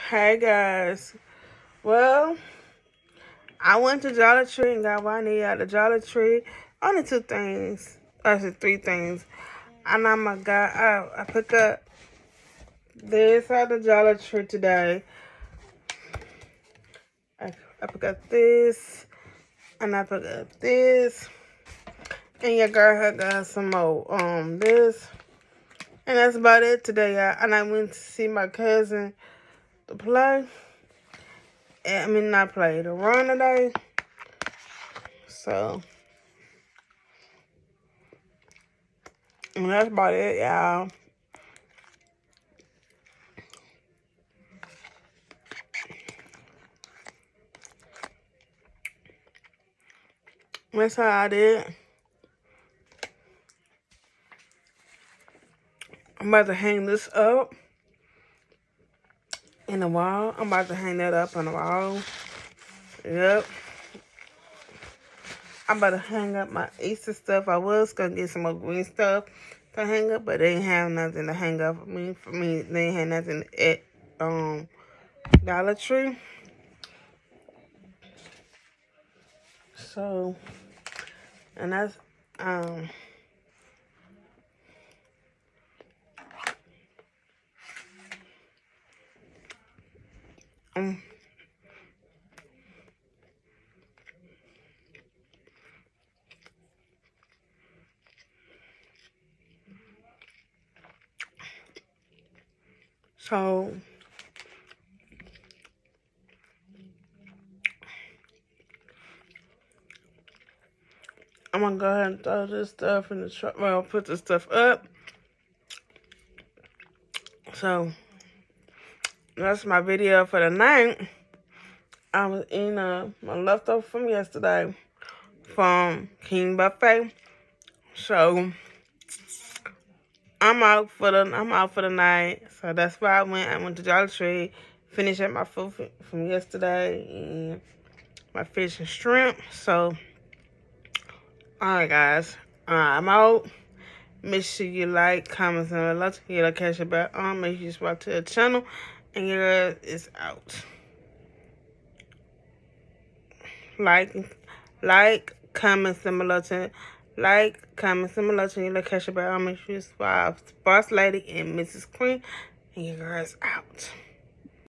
Hey guys. Well, I went to Dollar Tree and got what I need at the Dollar Tree. Only two things. Actually, three things. And I pick up this at the Dollar Tree today. I pick up this. And I pick up this. And your girl had got some more this. And that's about it today, y'all. And I went to see my cousin to play. Not play, to run today. So, and that's about it, y'all. That's how I did. I'm about to hang this up in the wall. I'm about to hang that up on the wall. Yep. I'm about to hang up my Easter stuff. I was going to get some more green stuff to hang up, but they didn't have nothing to hang up for me. They didn't have nothing at Dollar Tree. So, and that's, so, I'm going to go ahead and throw this stuff in the truck. Well, put this stuff up. So, that's my video for the night. I was eating my leftover from yesterday from King Buffet. So, I'm out for the night. So that's why I went to Dollar Tree, finished up my food from yesterday and my fish and shrimp. So, alright guys, I'm out. Make sure you like, comment, and like. You know, catch it back on. Make sure you subscribe to the channel, and your girl is out. Like, comment, similar to. Like, comment, similar to. You know, catch it back on. Make sure you subscribe. Boss Lady and Mrs. Queen, and your girl is out.